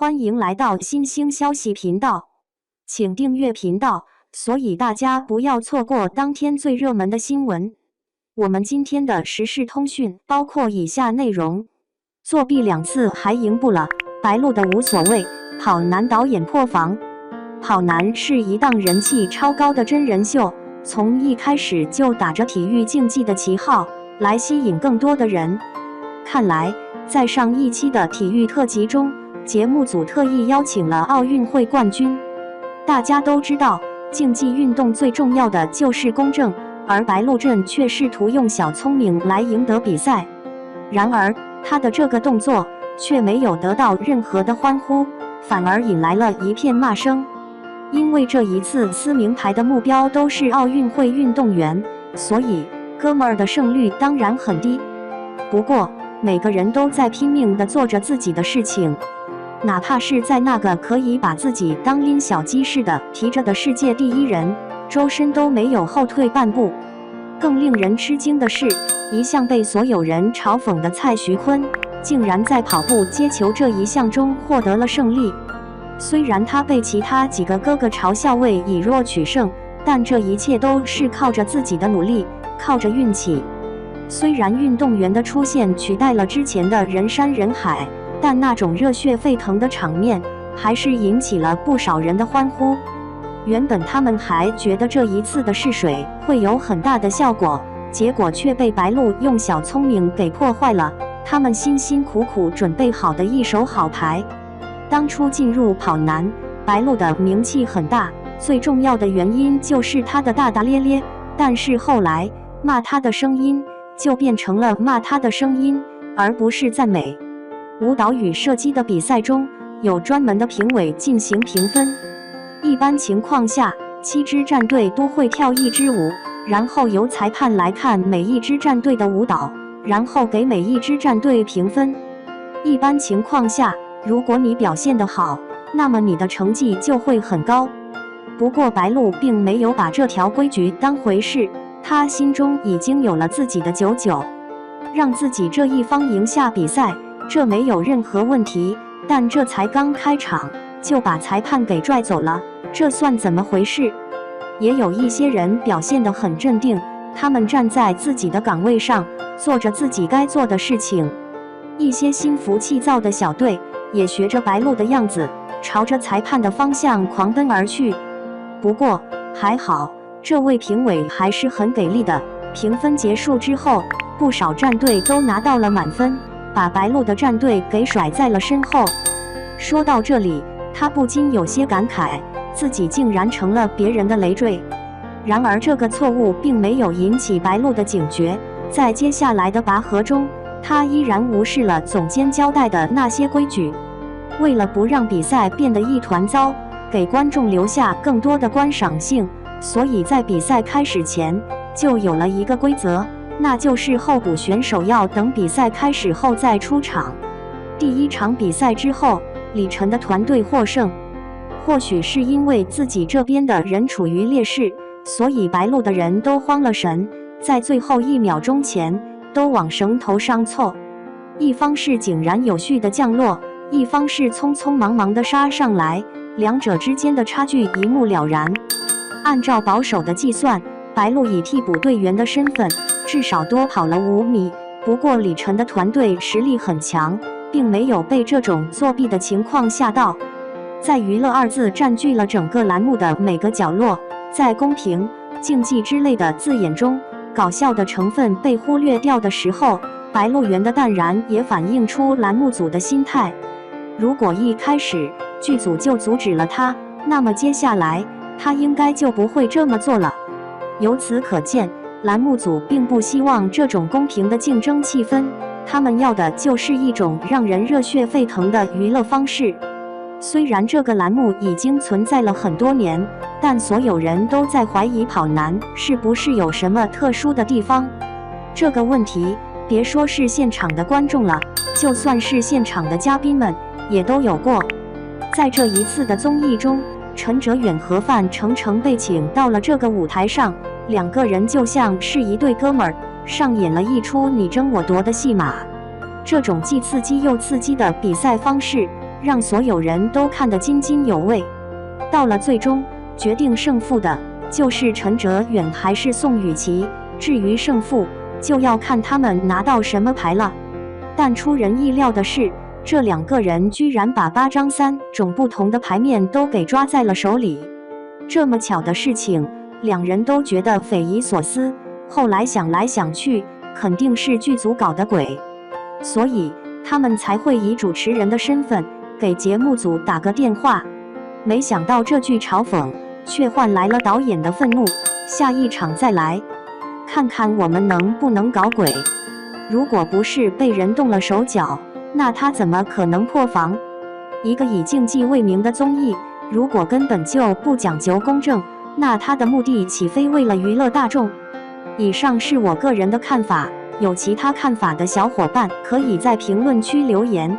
欢迎来到新兴消息频道，请订阅频道，所以大家不要错过当天最热门的新闻。我们今天的时事通讯包括以下内容：作弊2次还赢不了，白鹿的无所谓，跑男导演破防。跑男是一档人气超高的真人秀，从一开始就打着体育竞技的旗号来吸引更多的人。看来，在上一期的体育特辑中，节目组特意邀请了奥运会冠军。大家都知道，竞技运动最重要的就是公正，而白鹿镇却试图用小聪明来赢得比赛。然而，他的这个动作却没有得到任何的欢呼，反而引来了一片骂声。因为这一次撕名牌的目标都是奥运会运动员，所以哥们儿的胜率当然很低。不过，每个人都在拼命地做着自己的事情，哪怕是在那个可以把自己当拎小鸡似的提着的世界第一人，周身都没有后退半步。更令人吃惊的是，一向被所有人嘲讽的蔡徐坤，竟然在跑步接球这一项中获得了胜利。虽然他被其他几个哥哥嘲笑为以弱取胜，但这一切都是靠着自己的努力，靠着运气。虽然运动员的出现取代了之前的人山人海，但那种热血沸腾的场面还是引起了不少人的欢呼。原本他们还觉得这一次的试水会有很大的效果，结果却被白鹿用小聪明给破坏了他们辛辛苦苦准备好的一手好牌。当初进入跑男，白鹿的名气很大，最重要的原因就是他的大大咧咧，但是后来骂他的声音就变成了骂他的声音，而不是赞美。舞蹈与射击的比赛中，有专门的评委进行评分。一般情况下，7支战队都会跳一支舞，然后由裁判来看每一支战队的舞蹈，然后给每一支战队评分。一般情况下，如果你表现得好，那么你的成绩就会很高。不过白鹿并没有把这条规矩当回事，他心中已经有了自己的99，让自己这一方赢下比赛，这没有任何问题。但这才刚开场，就把裁判给拽走了，这算怎么回事？也有一些人表现得很镇定，他们站在自己的岗位上，做着自己该做的事情。一些心浮气躁的小队也学着白鹿的样子，朝着裁判的方向狂奔而去。不过还好，这位评委还是很给力的。评分结束之后，不少战队都拿到了满分，把白鹿的战队给甩在了身后。说到这里，他不禁有些感慨，自己竟然成了别人的累赘。然而这个错误并没有引起白鹿的警觉，在接下来的拔河中，他依然无视了总监交代的那些规矩。为了不让比赛变得一团糟，给观众留下更多的观赏性，所以在比赛开始前就有了一个规则，那就是候补选手要等比赛开始后再出场。第一场比赛之后，李晨的团队获胜。或许是因为自己这边的人处于劣势，所以白鹿的人都慌了神，在最后1秒钟前都往绳头上凑。一方是井然有序的降落，一方是匆匆忙忙的杀上来，两者之间的差距一目了然。按照保守的计算，白鹿以替补队员的身份至少多跑了5米，不过李晨的团队实力很强，并没有被这种作弊的情况吓到。在娱乐2字占据了整个栏目的每个角落，在公平、竞技之类的字眼中，搞笑的成分被忽略掉的时候，白鹿原的淡然也反映出栏目组的心态。如果一开始剧组就阻止了他，那么接下来他应该就不会这么做了。由此可见，栏目组并不希望这种公平的竞争气氛，他们要的就是一种让人热血沸腾的娱乐方式。虽然这个栏目已经存在了很多年，但所有人都在怀疑跑男是不是有什么特殊的地方。这个问题别说是现场的观众了，就算是现场的嘉宾们也都有过。在这一次的综艺中，陈哲远和范丞丞被请到了这个舞台上，两个人就像是一对哥们儿，上演了一出你争我夺的戏码。这种既刺激又刺激的比赛方式，让所有人都看得津津有味。到了最终，决定胜负的就是陈哲远还是宋雨琦，至于胜负，就要看他们拿到什么牌了。但出人意料的是，这2个人居然把8张3种不同的牌面都给抓在了手里。这么巧的事情，2人都觉得匪夷所思。后来想来想去，肯定是剧组搞的鬼，所以他们才会以主持人的身份给节目组打个电话。没想到这句嘲讽却换来了导演的愤怒，下一场再来，看看我们能不能搞鬼。如果不是被人动了手脚，那他怎么可能破防？一个以竞技为名的综艺，如果根本就不讲究公正，那他的目的岂非为了娱乐大众？以上是我个人的看法，有其他看法的小伙伴可以在评论区留言。